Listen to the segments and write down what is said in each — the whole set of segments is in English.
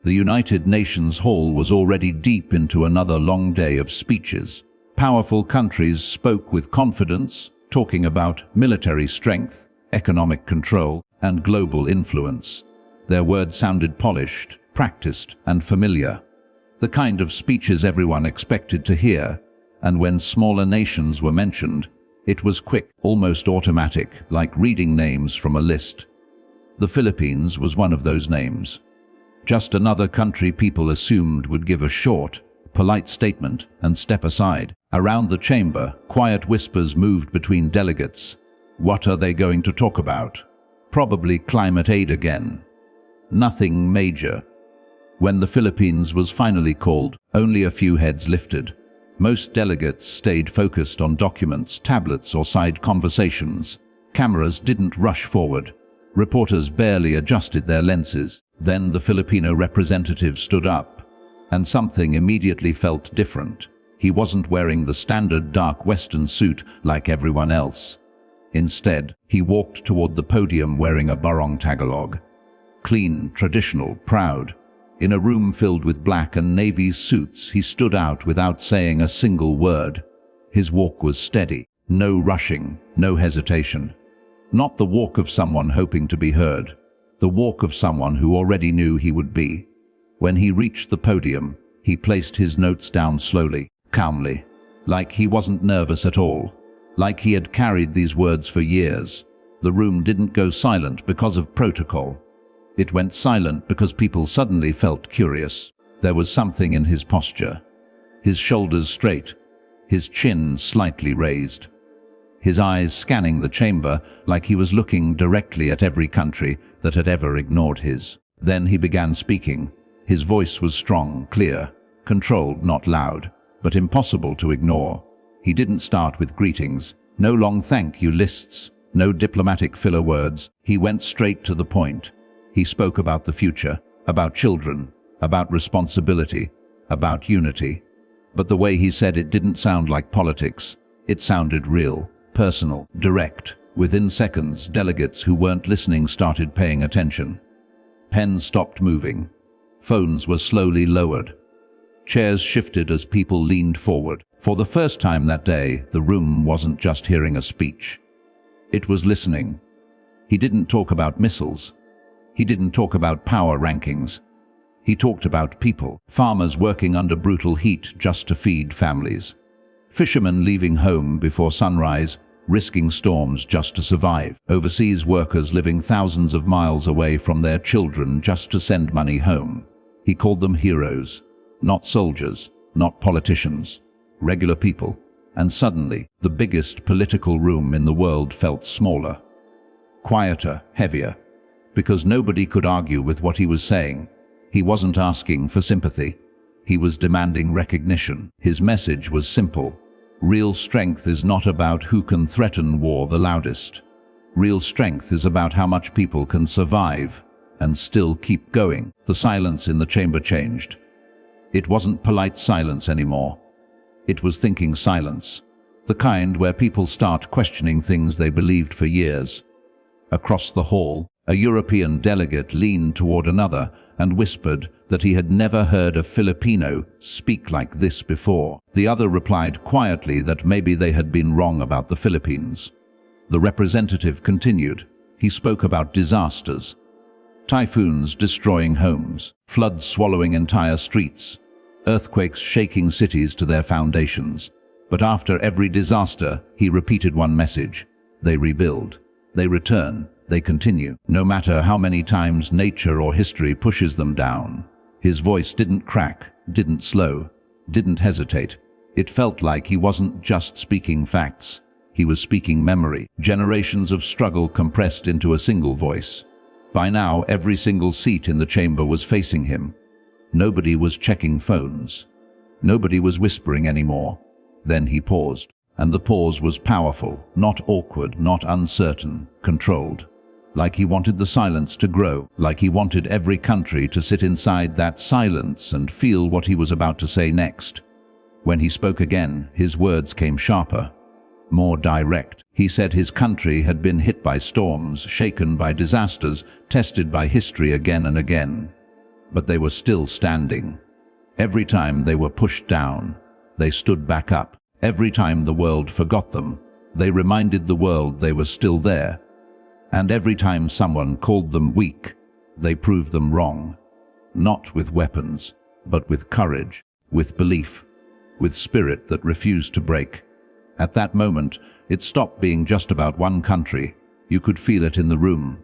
The United Nations Hall was already deep into another long day of speeches. Powerful countries spoke with confidence, talking about military strength, economic control, and global influence. Their words sounded polished, practiced, and familiar. The kind of speeches everyone expected to hear, and when smaller nations were mentioned, it was quick, almost automatic, like reading names from a list. The Philippines was one of those names. Just another country people assumed would give a short, polite statement and step aside. Around the chamber, quiet whispers moved between delegates. What are they going to talk about? Probably climate aid again. Nothing major. When the Philippines was finally called, only a few heads lifted. Most delegates stayed focused on documents, tablets, or side conversations. Cameras didn't rush forward. Reporters barely adjusted their lenses. Then the Filipino representative stood up, and something immediately felt different. He wasn't wearing the standard dark Western suit like everyone else. Instead, he walked toward the podium wearing a Barong Tagalog. Clean, traditional, proud. In a room filled with black and navy suits, he stood out without saying a single word. His walk was steady, no rushing, no hesitation. Not the walk of someone hoping to be heard, the walk of someone who already knew he would be. When he reached the podium, he placed his notes down slowly, calmly, like he wasn't nervous at all, like he had carried these words for years. The room didn't go silent because of protocol. It went silent because people suddenly felt curious. There was something in his posture. His shoulders straight, his chin slightly raised. His eyes scanning the chamber like he was looking directly at every country that had ever ignored his. Then he began speaking. His voice was strong, clear, controlled, not loud, but impossible to ignore. He didn't start with greetings, no long thank you lists, no diplomatic filler words. He went straight to the point. He spoke about the future, about children, about responsibility, about unity. But the way he said it didn't sound like politics. It sounded real, personal, direct. Within seconds, delegates who weren't listening started paying attention. Pens stopped moving. Phones were slowly lowered. Chairs shifted as people leaned forward. For the first time that day, the room wasn't just hearing a speech. It was listening. He didn't talk about missiles. He didn't talk about power rankings. He talked about people, farmers working under brutal heat just to feed families, fishermen leaving home before sunrise, risking storms just to survive, overseas workers living thousands of miles away from their children just to send money home. He called them heroes, not soldiers, not politicians, regular people. And suddenly, the biggest political room in the world felt smaller, quieter, heavier. Because nobody could argue with what he was saying. He wasn't asking for sympathy. He was demanding recognition. His message was simple. Real strength is not about who can threaten war the loudest. Real strength is about how much people can survive and still keep going. The silence in the chamber changed. It wasn't polite silence anymore. It was thinking silence. The kind where people start questioning things they believed for years. Across the hall, a European delegate leaned toward another and whispered that he had never heard a Filipino speak like this before. The other replied quietly that maybe they had been wrong about the Philippines. The representative continued. He spoke about disasters. Typhoons destroying homes, floods swallowing entire streets, earthquakes shaking cities to their foundations. But after every disaster, he repeated one message. They rebuild. They return. They continue, no matter how many times nature or history pushes them down. His voice didn't crack, didn't slow, didn't hesitate. It felt like he wasn't just speaking facts. He was speaking memory, generations of struggle compressed into a single voice. By now, every single seat in the chamber was facing him. Nobody was checking phones. Nobody was whispering anymore. Then he paused, and the pause was powerful, not awkward, not uncertain, controlled. Like he wanted the silence to grow, like he wanted every country to sit inside that silence and feel what he was about to say next. When he spoke again, his words came sharper, more direct. He said his country had been hit by storms, shaken by disasters, tested by history again and again. but they were still standing. Every time they were pushed down, they stood back up. Every time the world forgot them, they reminded the world they were still there. And every time someone called them weak, they proved them wrong. Not with weapons, but with courage, with belief, with spirit that refused to break. At that moment, it stopped being just about one country. You could feel it in the room.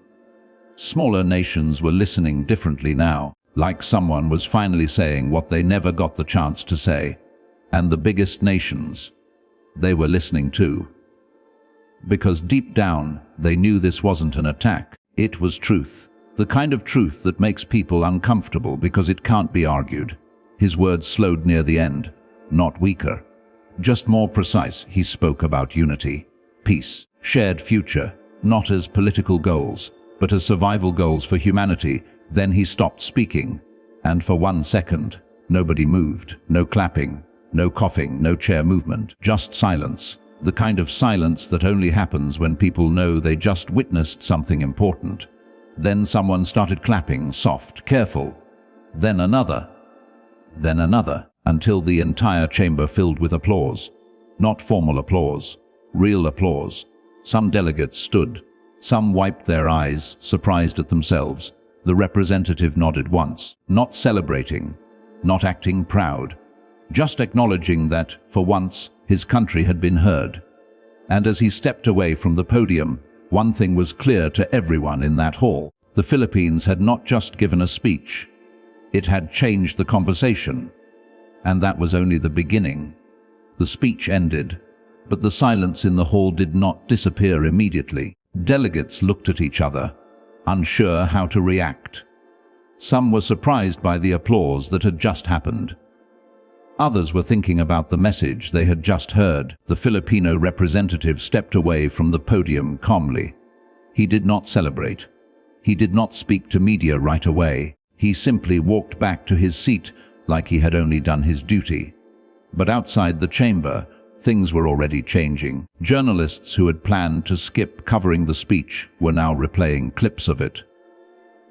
Smaller nations were listening differently now, like someone was finally saying what they never got the chance to say. And the biggest nations, they were listening too. Because deep down, they knew this wasn't an attack. It was truth. The kind of truth that makes people uncomfortable because it can't be argued. His words slowed near the end. Not weaker, just more precise. He spoke about unity, peace, shared future, not as political goals, but as survival goals for humanity. Then he stopped speaking, and for 1 second, nobody moved. No clapping, no coughing, no chair movement, just silence. The kind of silence that only happens when people know they just witnessed something important. Then someone started clapping, soft, careful. Then another, until the entire chamber filled with applause. Not formal applause, real applause. Some delegates stood. Some wiped their eyes, surprised at themselves. The representative nodded once, not celebrating, not acting proud, just acknowledging that, for once, his country had been heard. And as he stepped away from the podium, one thing was clear to everyone in that hall. The Philippines had not just given a speech. It had changed the conversation. And that was only the beginning. The speech ended, but the silence in the hall did not disappear immediately. Delegates looked at each other, unsure how to react. Some were surprised by the applause that had just happened. Others were thinking about the message they had just heard. The Filipino representative stepped away from the podium calmly. He did not celebrate. He did not speak to media right away. He simply walked back to his seat like he had only done his duty. But outside the chamber, things were already changing. Journalists who had planned to skip covering the speech were now replaying clips of it.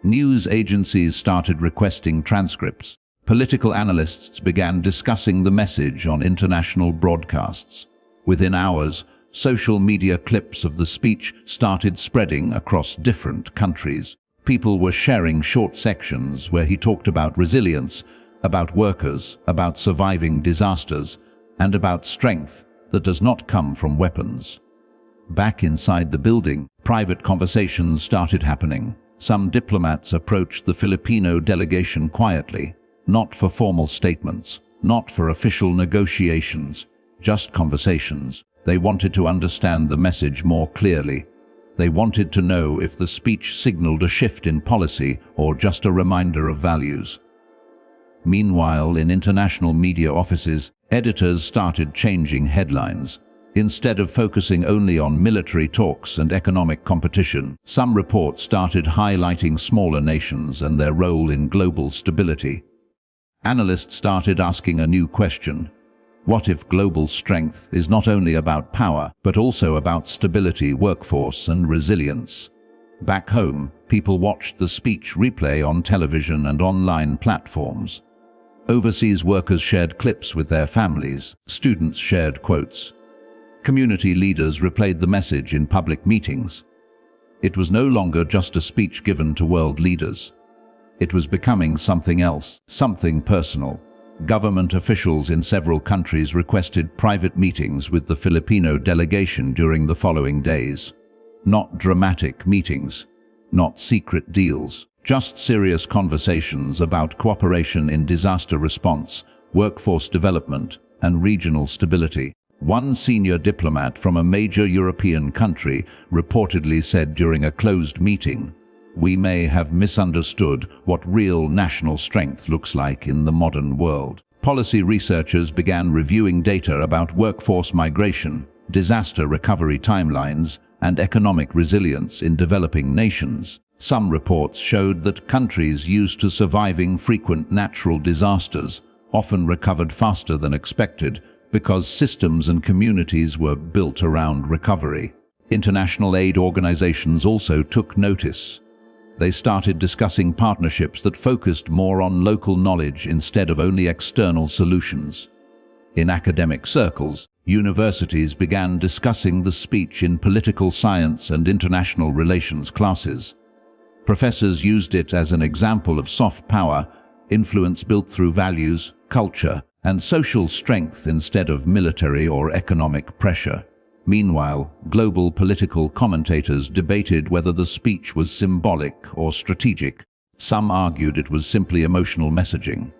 News agencies started requesting transcripts. Political analysts began discussing the message on international broadcasts. Within hours, social media clips of the speech started spreading across different countries. People were sharing short sections where he talked about resilience, about workers, about surviving disasters, and about strength that does not come from weapons. Back inside the building, private conversations started happening. Some diplomats approached the Filipino delegation quietly, not for formal statements, not for official negotiations, just conversations. They wanted to understand the message more clearly. They wanted to know if the speech signaled a shift in policy or just a reminder of values. Meanwhile, in international media offices, editors started changing headlines. Instead of focusing only on military talks and economic competition, some reports started highlighting smaller nations and their role in global stability. Analysts started asking a new question. What if global strength is not only about power, but also about stability, workforce, and resilience? Back home, people watched the speech replay on television and online platforms. Overseas workers shared clips with their families. Students shared quotes. Community leaders replayed the message in public meetings. It was no longer just a speech given to world leaders. It was becoming something else, something personal. Government officials in several countries requested private meetings with the Filipino delegation during the following days. Not dramatic meetings, not secret deals, just serious conversations about cooperation in disaster response, workforce development, and regional stability. One senior diplomat from a major European country reportedly said during a closed meeting, "We may have misunderstood what real national strength looks like in the modern world." Policy researchers began reviewing data about workforce migration, disaster recovery timelines, and economic resilience in developing nations. Some reports showed that countries used to surviving frequent natural disasters often recovered faster than expected because systems and communities were built around recovery. International aid organizations also took notice. They started discussing partnerships that focused more on local knowledge instead of only external solutions. In academic circles, universities began discussing the speech in political science and international relations classes. Professors used it as an example of soft power, influence built through values, culture, and social strength instead of military or economic pressure. Meanwhile, global political commentators debated whether the speech was symbolic or strategic. Some argued it was simply emotional messaging.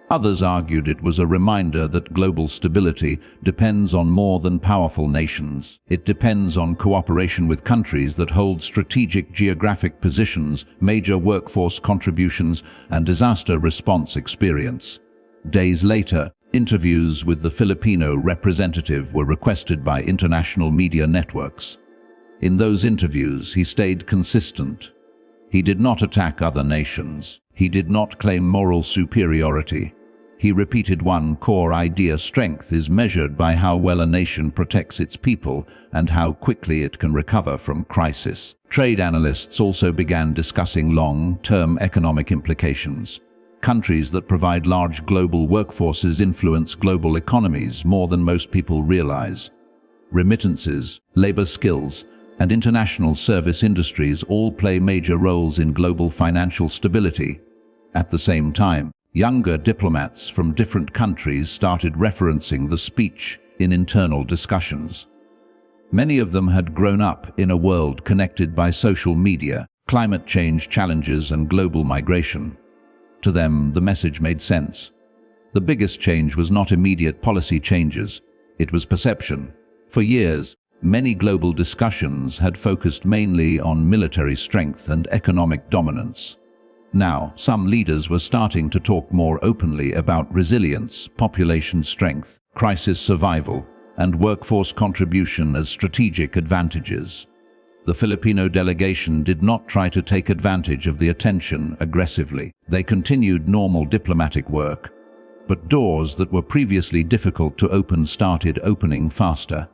Others argued it was a reminder that global stability depends on more than powerful nations. It depends on cooperation with countries that hold strategic geographic positions, major workforce contributions, and disaster response experience. Days later, interviews with the Filipino representative were requested by international media networks. In those interviews, he stayed consistent. He did not attack other nations. He did not claim moral superiority. He repeated one core idea: strength is measured by how well a nation protects its people and how quickly it can recover from crisis. Trade analysts also began discussing long-term economic implications. Countries that provide large global workforces influence global economies more than most people realize. Remittances, labor skills, and international service industries all play major roles in global financial stability. At the same time, younger diplomats from different countries started referencing the speech in internal discussions. Many of them had grown up in a world connected by social media, climate change challenges, and global migration. To them, the message made sense. The biggest change was not immediate policy changes, it was perception. For years, many global discussions had focused mainly on military strength and economic dominance. Now, some leaders were starting to talk more openly about resilience, population strength, crisis survival, and workforce contribution as strategic advantages. The Filipino delegation did not try to take advantage of the attention aggressively. They continued normal diplomatic work, but doors that were previously difficult to open started opening faster.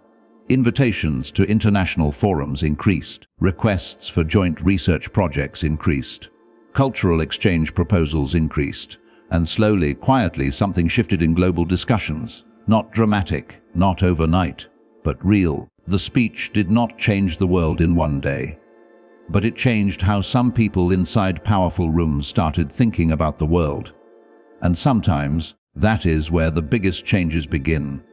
Invitations to international forums increased. Requests for joint research projects increased. Cultural exchange proposals increased. And slowly, quietly, something shifted in global discussions. Not dramatic, not overnight, but real. The speech did not change the world in one day, but it changed how some people inside powerful rooms started thinking about the world. And sometimes, that is where the biggest changes begin.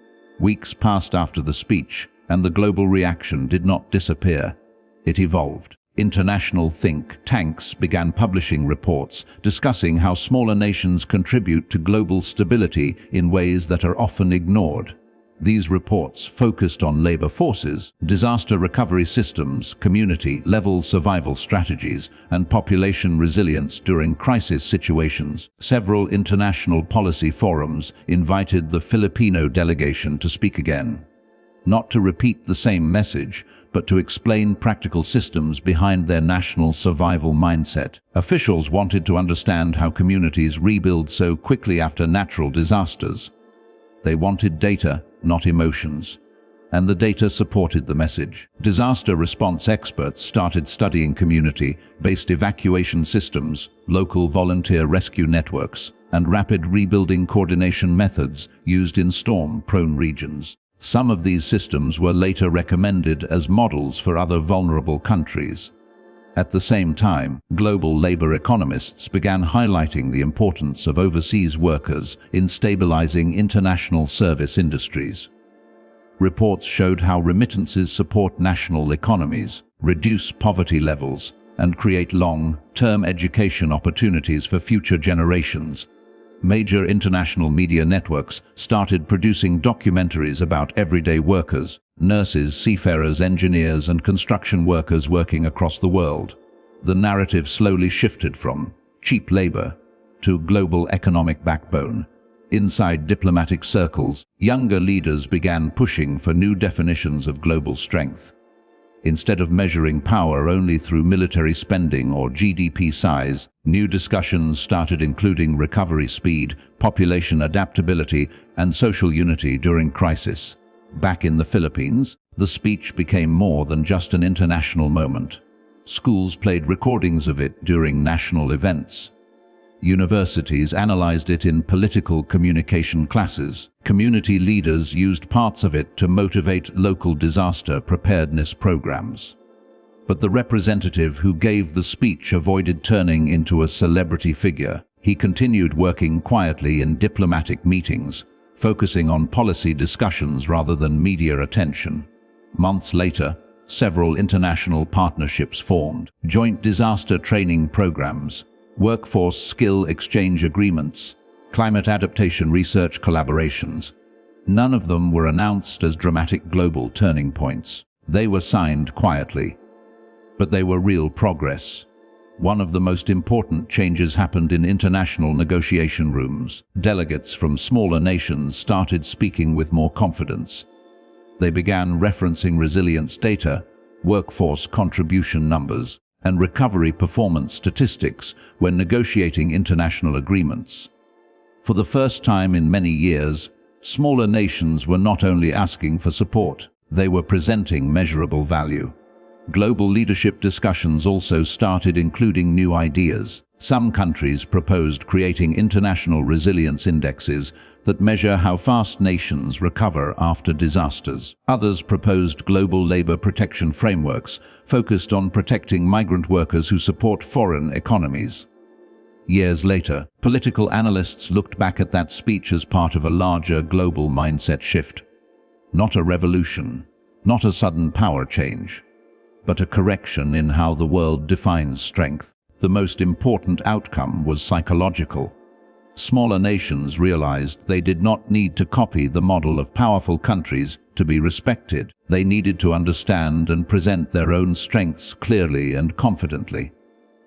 Weeks passed after the speech, and the global reaction did not disappear. It evolved. International think tanks began publishing reports discussing how smaller nations contribute to global stability in ways that are often ignored. These reports focused on labor forces, disaster recovery systems, community-level survival strategies, and population resilience during crisis situations. Several international policy forums invited the Filipino delegation to speak again. Not to repeat the same message, but to explain practical systems behind their national survival mindset. Officials wanted to understand how communities rebuild so quickly after natural disasters. They wanted data, not emotions, and the data supported the message. Disaster response experts started studying community-based evacuation systems, local volunteer rescue networks, and rapid rebuilding coordination methods used in storm-prone regions. Some of these systems were later recommended as models for other vulnerable countries. At the same time, global labor economists began highlighting the importance of overseas workers in stabilizing international service industries. Reports showed how remittances support national economies, reduce poverty levels, and create long-term education opportunities for future generations. Major international media networks started producing documentaries about everyday workers, nurses, seafarers, engineers, and construction workers working across the world. The narrative slowly shifted from cheap labor to global economic backbone. Inside diplomatic circles, younger leaders began pushing for new definitions of global strength. Instead of measuring power only through military spending or GDP size, new discussions started including recovery speed, population adaptability, and social unity during crisis. Back in the Philippines, the speech became more than just an international moment. Schools played recordings of it during national events. Universities analyzed it in political communication classes. Community leaders used parts of it to motivate local disaster preparedness programs. But the representative who gave the speech avoided turning into a celebrity figure. He continued working quietly in diplomatic meetings, focusing on policy discussions rather than media attention. Months later, several international partnerships formed: joint disaster training programs, workforce skill exchange agreements, climate adaptation research collaborations. None of them were announced as dramatic global turning points. They were signed quietly. But they were real progress. One of the most important changes happened in international negotiation rooms. Delegates from smaller nations started speaking with more confidence. They began referencing resilience data, workforce contribution numbers, and recovery performance statistics when negotiating international agreements. For the first time in many years, smaller nations were not only asking for support, they were presenting measurable value. Global leadership discussions also started including new ideas. Some countries proposed creating international resilience indexes that measure how fast nations recover after disasters. Others proposed global labor protection frameworks focused on protecting migrant workers who support foreign economies. Years later, political analysts looked back at that speech as part of a larger global mindset shift. Not a revolution, not a sudden power change, but a correction in how the world defines strength. The most important outcome was psychological. Smaller nations realized they did not need to copy the model of powerful countries to be respected. They needed to understand and present their own strengths clearly and confidently.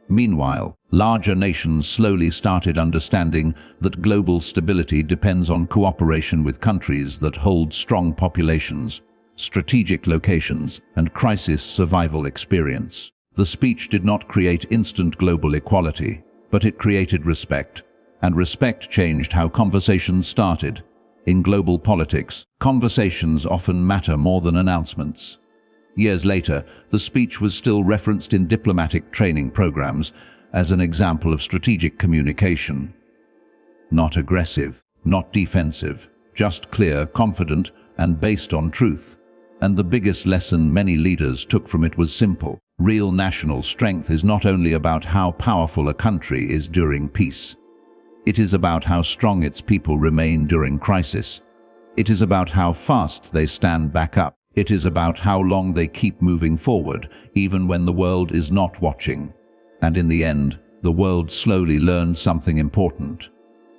Meanwhile, larger nations slowly started understanding that global stability depends on cooperation with countries that hold strong populations, strategic locations, and crisis survival experience. The speech did not create instant global equality, but it created respect, and respect changed how conversations started. In global politics, conversations often matter more than announcements. Years later, the speech was still referenced in diplomatic training programs as an example of strategic communication. Not aggressive, not defensive, just clear, confident, and based on truth. And the biggest lesson many leaders took from it was simple. Real national strength is not only about how powerful a country is during peace. It is about how strong its people remain during crisis. It is about how fast they stand back up. It is about how long they keep moving forward, even when the world is not watching. And in the end, the world slowly learned something important.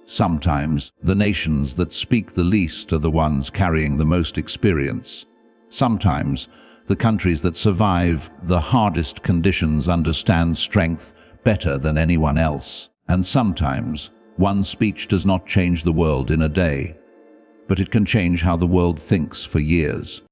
Sometimes, the nations that speak the least are the ones carrying the most experience. Sometimes, the countries that survive the hardest conditions understand strength better than anyone else. And sometimes, one speech does not change the world in a day, but it can change how the world thinks for years.